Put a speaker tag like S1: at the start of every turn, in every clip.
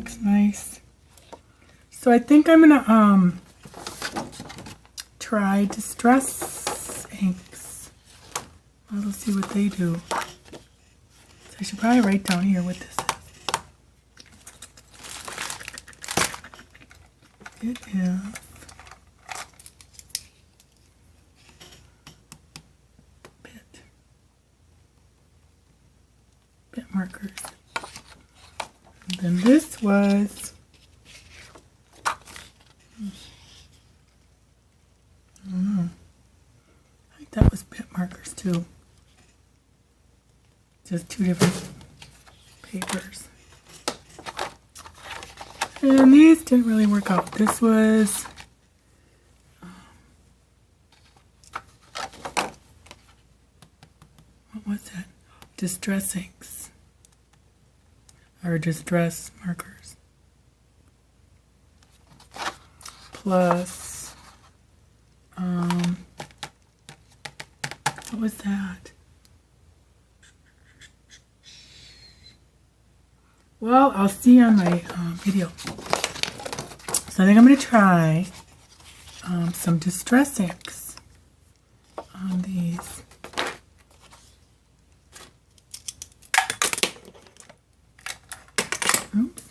S1: looks nice. So I think I'm gonna try Distress inks. We'll see what they do. So I should probably write down here what this is. It is bit markers. And then this was I don't know. I think that was bit markers too. Just two different papers. And these didn't really work out. This was what was that? Distress inks. Or distress markers. Plus, what was that? Well, I'll see on my video. So I think I'm going to try some distress inks on these. Oops.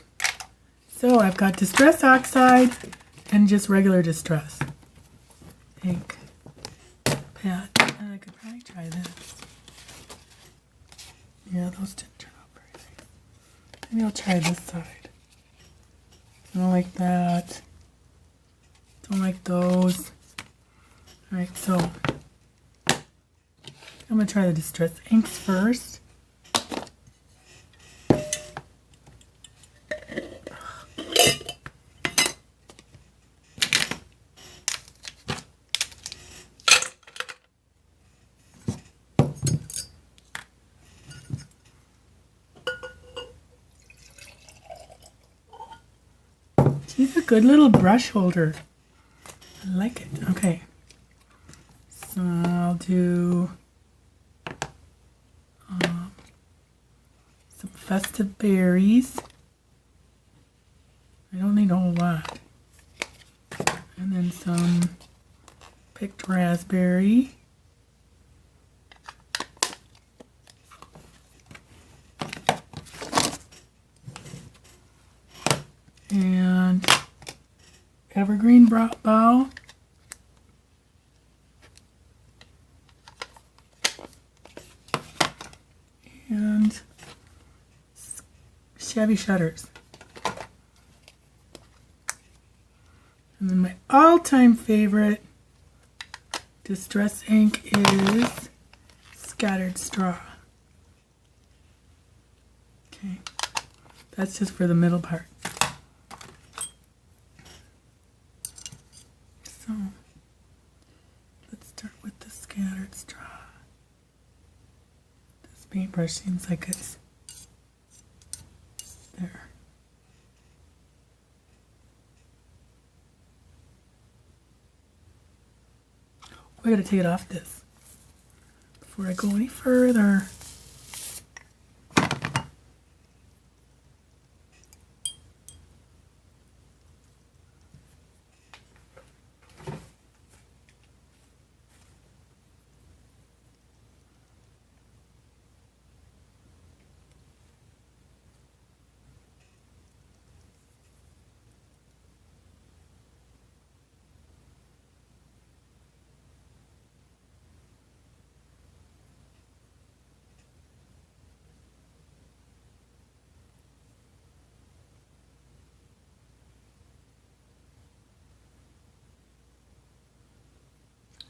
S1: So I've got Distress Oxide and just regular Distress ink pad. And I could probably try this. Yeah, those didn't turn out very nice. Maybe I'll try this side. I don't like that. Don't like those. Alright, so I'm going to try the Distress inks first. She's a good little brush holder. I like it. Okay. So I'll do some festive berries. I don't need a whole lot. And then some picked raspberry. And evergreen bough. And shabby shutters. And then my all-time favorite distress ink is Scattered Straw. Okay, that's just for the middle part. So let's start with the Scattered Straw. This paintbrush seems like it's there. I gotta take it off this before I go any further.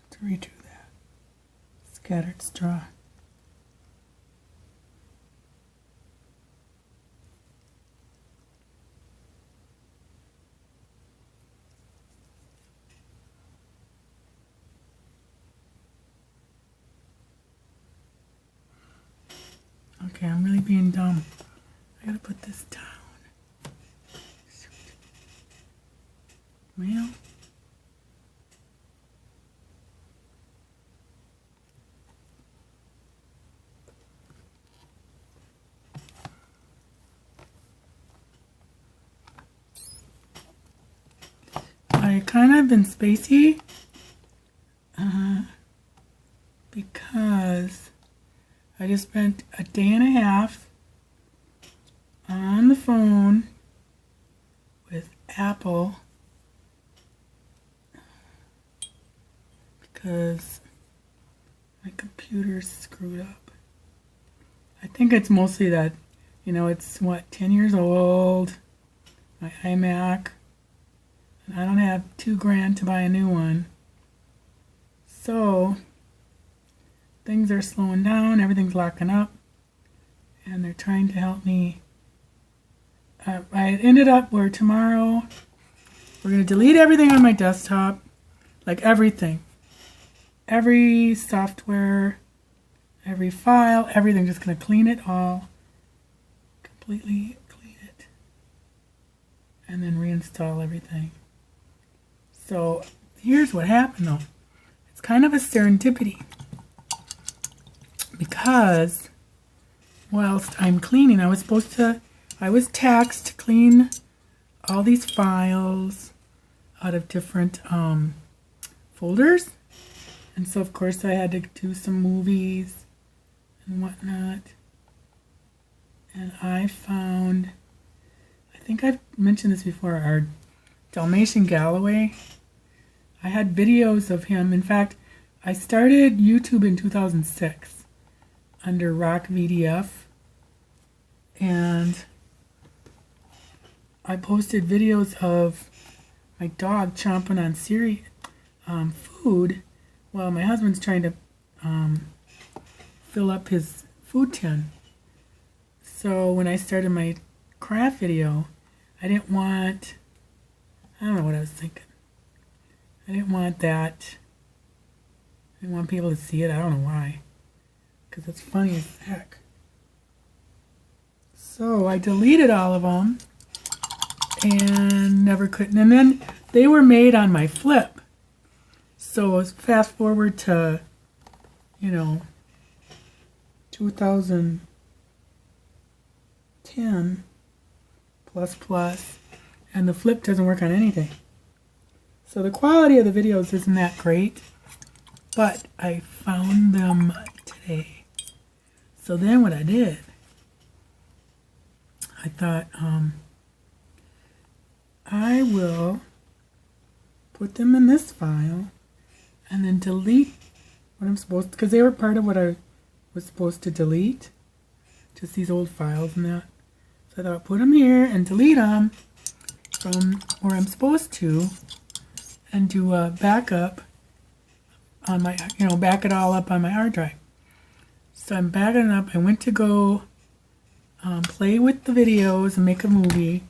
S1: To redo that. Scattered Straw. Okay, I'm really being dumb. I gotta put this down. Well. I kind of been spacey because I just spent a day and a half on the phone with Apple because my computer's screwed up. I think it's mostly that, you know, it's what, 10 years old, my iMac, and I don't have $2,000 to buy a new one. So things are slowing down, everything's locking up, and they're trying to help me. I ended up where tomorrow we're going to delete everything on my desktop, like everything. Every software, every file, everything, just going to clean it all, completely clean it, and then reinstall everything. So here's what happened though. It's kind of a serendipity because whilst I'm cleaning, I was taxed to clean all these files out of different folders. And so, of course, I had to do some movies and whatnot. And I found, I think I've mentioned this before, our Dalmatian Galloway. I had videos of him. In fact, I started YouTube in 2006 under Rock VDF. And I posted videos of my dog chomping on food while my husband's trying to fill up his food tin. So when I started my craft video, I don't know what I was thinking. I didn't want that. I didn't want people to see it. I don't know why. Because it's funny as heck. So I deleted all of them and never could. And then they were made on my flip. So fast forward to, 2010 plus, and the flip doesn't work on anything. So the quality of the videos isn't that great, but I found them today. So then what I did, I thought, I will put them in this file and then delete what I'm supposed to, because they were part of what I was supposed to delete, just these old files and that. So I thought, put them here and delete them from where I'm supposed to and do a backup on my, back it all up on my hard drive. So I'm backing it up. I went to go play with the videos and make a movie,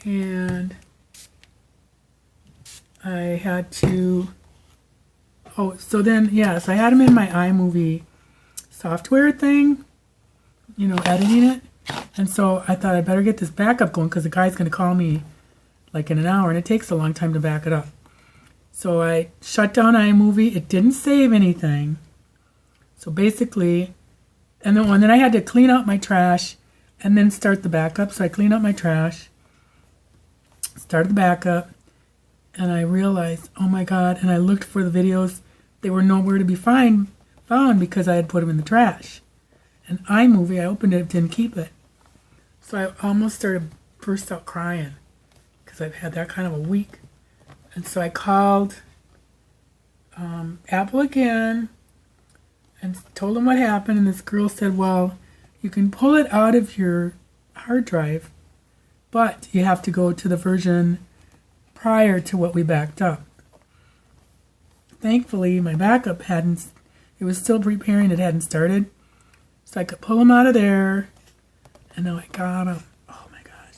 S1: and I had to, so I had them in my iMovie software thing, editing it, and so I thought I better get this backup going because the guy's going to call me like in an hour, and it takes a long time to back it up. So I shut down iMovie. It didn't save anything. So basically, and then I had to clean out my trash and then start the backup. So I cleaned out my trash, started the backup, and I realized, oh my God, and I looked for the videos. They were nowhere to be found because I had put them in the trash. And iMovie, I opened it, didn't keep it. So I almost burst out crying because I've had that kind of a week. And so I called Apple again and told them what happened. And this girl said, well, you can pull it out of your hard drive, but you have to go to the version prior to what we backed up. Thankfully, my backup it was still preparing, it hadn't started. So I could pull them out of there, and now I got them. Oh my gosh.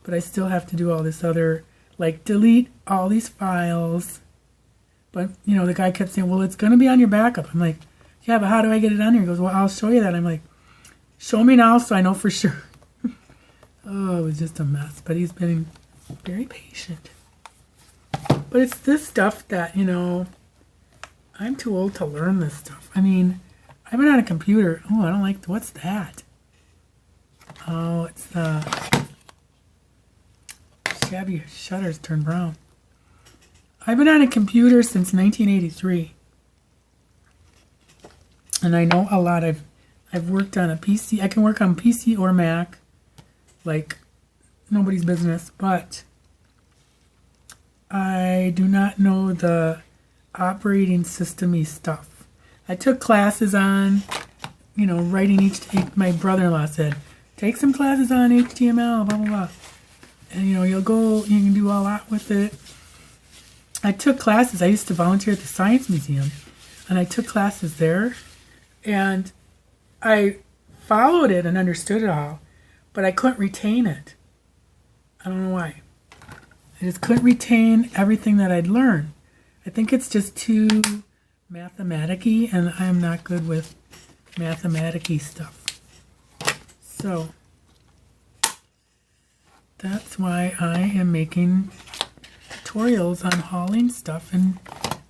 S1: But I still have to do all this other, like delete all these files. But, the guy kept saying, well, it's going to be on your backup. I'm like, yeah, but how do I get it on here? He goes, well, I'll show you that. I'm like, show me now so I know for sure. Oh, it was just a mess. But he's been very patient. But it's this stuff that, I'm too old to learn this stuff. I mean, I've been on a computer. Oh, I don't like, what's that? Oh, it's the tabby shutters turn brown. I've been on a computer since 1983. And I know a lot. I've worked on a PC. I can work on PC or Mac. Like nobody's business. But I do not know the operating system-y stuff. I took classes on, writing my brother-in-law said, take some classes on HTML, blah, blah, blah. And, you can do a lot with it. I took classes. I used to volunteer at the Science Museum, and I took classes there, and I followed it and understood it all, but I couldn't retain it. I don't know why. I just couldn't retain everything that I'd learned. I think it's just too mathematic-y, and I'm not good with mathematic-y stuff. So that's why I am making tutorials on hauling stuff and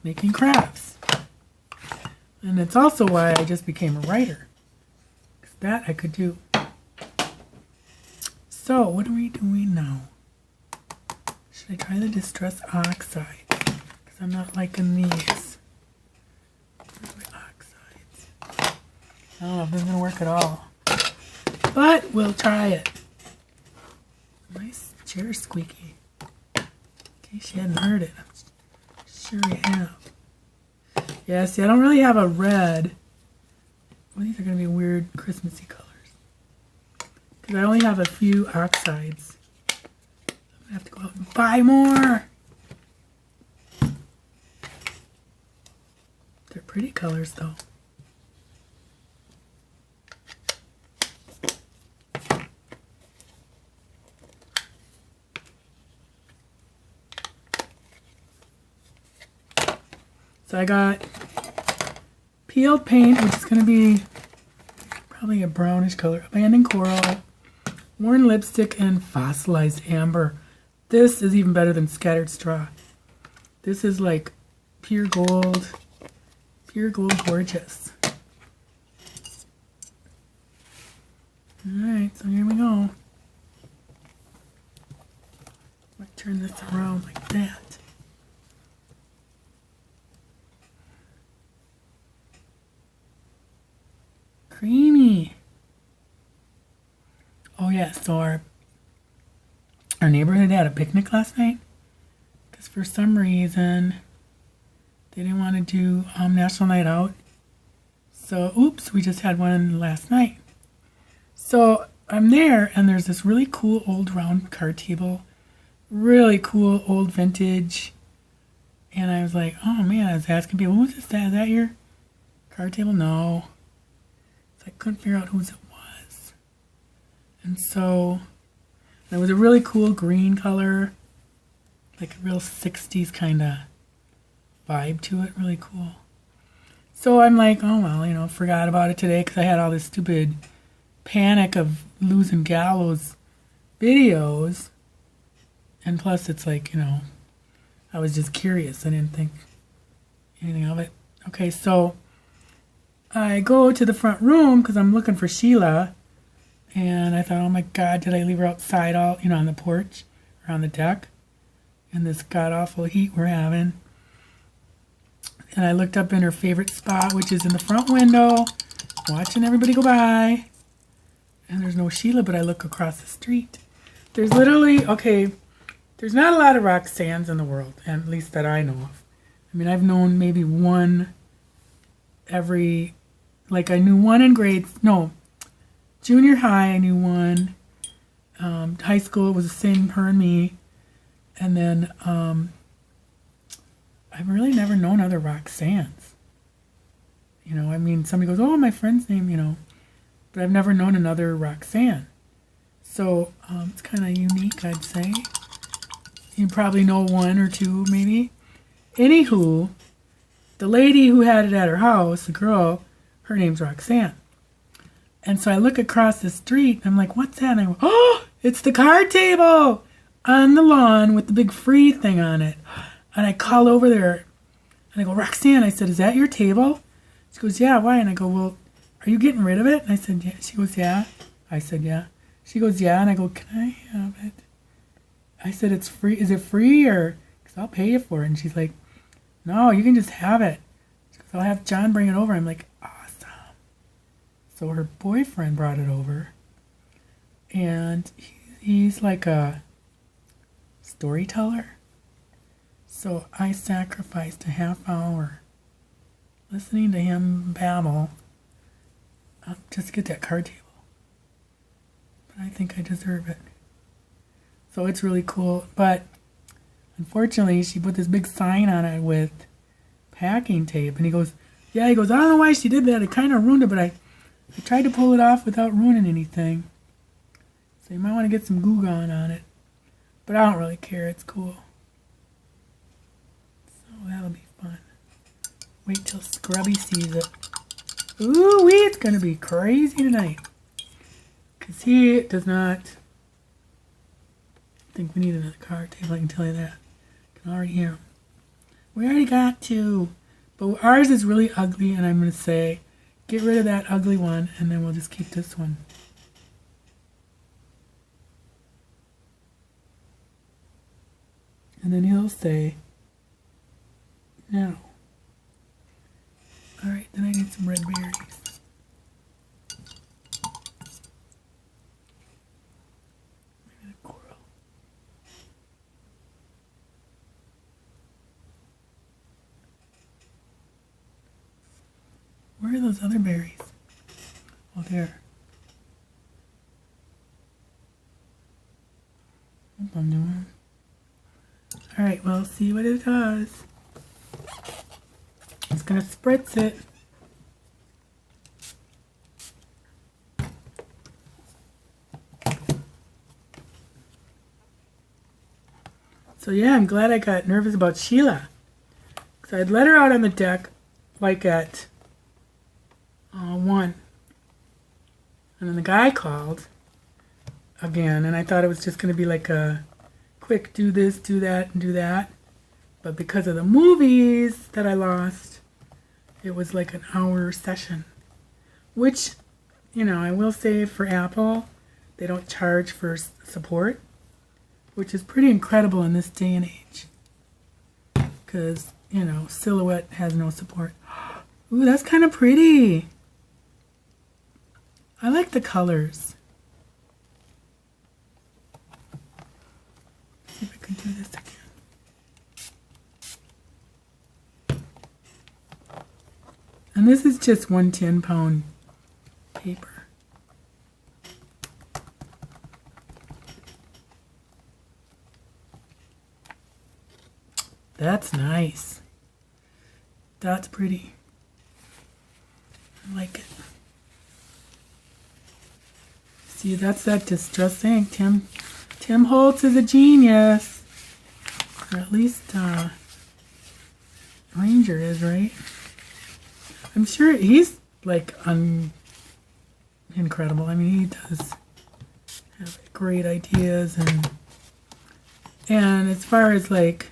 S1: making crafts. And it's also why I just became a writer. Because that I could do. So, what are we doing now? Should I try the Distress Oxide? Because I'm not liking these. Oxides. I don't know if this is going to work at all. But we'll try it. Nice chair squeaky. In case you hadn't heard it. I'm sure you have. Yeah, see, I don't really have a red. Well, these are going to be weird Christmassy colors. Because I only have a few oxides. I'm going to have to go out and buy more. They're pretty colors, though. So I got peeled paint, which is going to be probably a brownish color, abandoned coral, worn lipstick, and fossilized amber. This is even better than scattered straw. This is like pure gold gorgeous. Alright, so here we go. Might turn this around like that. Creamy. Oh yeah, so our neighborhood had a picnic last night because for some reason they didn't want to do National Night Out. So, oops, we just had one last night. So I'm there and there's this really cool old round card table. Really cool old vintage. And I was like, oh man, I was asking people, who's this? Is that your card table? No. I couldn't figure out whose it was. And so it was a really cool green color, like a real 60s kind of vibe to it, really cool. So I'm like, oh well, forgot about it today because I had all this stupid panic of losing Gallows videos. And plus it's like, I was just curious. I didn't think anything of it. Okay, so I go to the front room because I'm looking for Sheila, and I thought, oh my God, did I leave her outside on the porch or on the deck in this god-awful heat we're having? And I looked up in her favorite spot, which is in the front window, watching everybody go by, and there's no Sheila, but I look across the street. There's literally, there's not a lot of Roxannes in the world, at least that I know of. I mean, I've known maybe one I knew one in junior high, I knew one. High school, it was the same, her and me. And then I've really never known other Roxannes. Somebody goes, oh, my friend's name, but I've never known another Roxanne. So it's kind of unique, I'd say. You probably know one or two, maybe. Anywho, the lady who had it at her house, the girl, her name's Roxanne. And so I look across the street, and I'm like, what's that? And I go, oh, it's the card table on the lawn with the big free thing on it. And I call over there, and I go, Roxanne, I said, is that your table? She goes, yeah, why? And I go, well, are you getting rid of it? And I said, yeah. She goes, yeah. I said, yeah. She goes, yeah. And I go, can I have it? I said, it's free. Is it free or, because I'll pay you for it. And she's like, no, you can just have it. She goes, I'll have John bring it over. I'm like, awesome. So her boyfriend brought it over. And he's like a storyteller. So I sacrificed a half hour listening to him babble just to get that card table. But I think I deserve it. So it's really cool. But unfortunately, she put this big sign on it with packing tape. And he goes, I don't know why she did that. It kind of ruined it, but I tried to pull it off without ruining anything. So you might want to get some Goo Gone on it. But I don't really care. It's cool. So that'll be fun. Wait till Scrubby sees it. Ooh-wee, it's going to be crazy tonight. Because he does not think we need another card table, I can tell you that. I can already hear him. We already got two. But ours is really ugly, and I'm going to say, get rid of that ugly one, and then we'll just keep this one. And then he'll say, no. Alright, then I need some red berries. Maybe the coral. Where are those other berries? Oh, there. What I'm doing. Alright, well, see what it does. It's going to spritz it. So yeah, I'm glad I got nervous about Sheila. Because I'd let her out on the deck like at 1. And then the guy called again, and I thought it was just going to be like a quick do this, do that, and do that. But because of the movies that I lost, it was like an hour session. Which, you know, I will say for Apple, they don't charge for support, which is pretty incredible in this day and age. Because, you know, Silhouette has no support. Ooh, that's kind of pretty. I like the colors. Let's see if I can do this again. And this is just 1 10-pound paper. That's nice. That's pretty. I like it. See, that's that distress ink. Tim Holtz is a genius. Or at least Ranger is, right? I'm sure he's like incredible. I mean, he does have great ideas, and as far as like,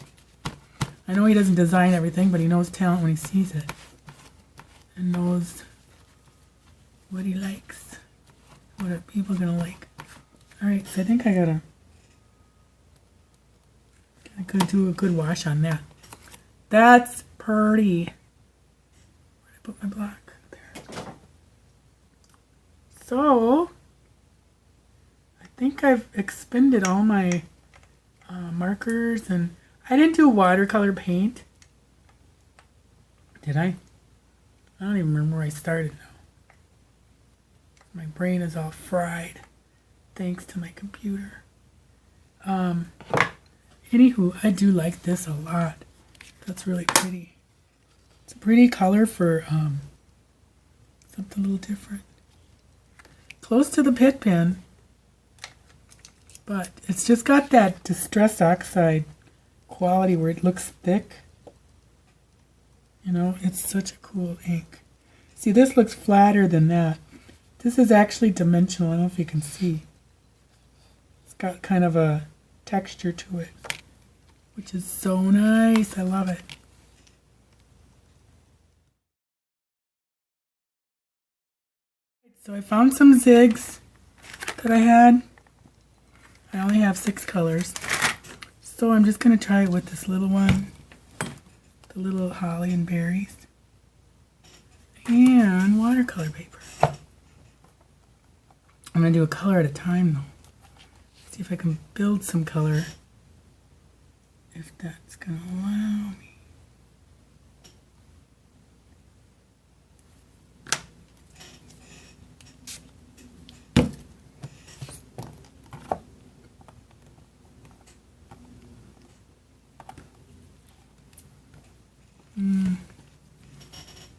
S1: I know he doesn't design everything, but he knows talent when he sees it, and knows what he likes, what are people gonna like. All right, so I think I gotta do a good wash on that. That's pretty. Put my black there. So, I think I've expended all my markers, and I didn't do watercolor paint. Did I? I don't even remember where I started now. My brain is all fried thanks to my computer. Anywho, I do like this a lot. That's really pretty. It's a pretty color for something a little different. Close to the pit pen, but it's just got that Distress Oxide quality where it looks thick. You know, it's such a cool ink. See, this looks flatter than that. This is actually dimensional. I don't know if you can see. It's got kind of a texture to it, which is so nice. I love it. So I found some zigs that I had. I only have 6 colors. So I'm just going to try it with this little one, the little holly and berries, and watercolor paper. I'm going to do a color at a time though. See if I can build some color, if that's going to allow me.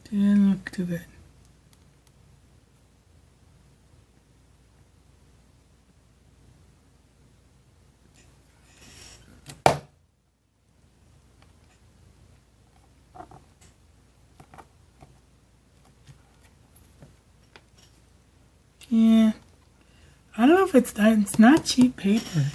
S1: Didn't look too good. Yeah, I don't know if it's that. It's not cheap paper.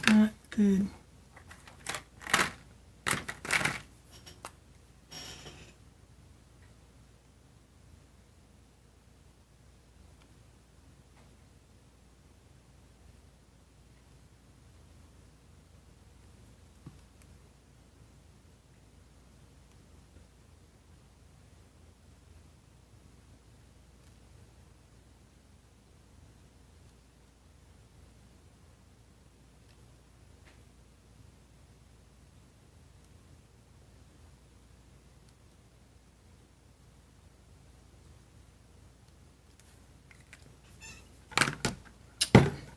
S1: Not good.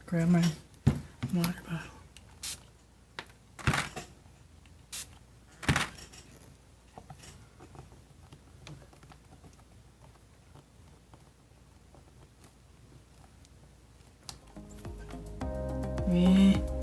S1: Grab my water bottle. Yeah.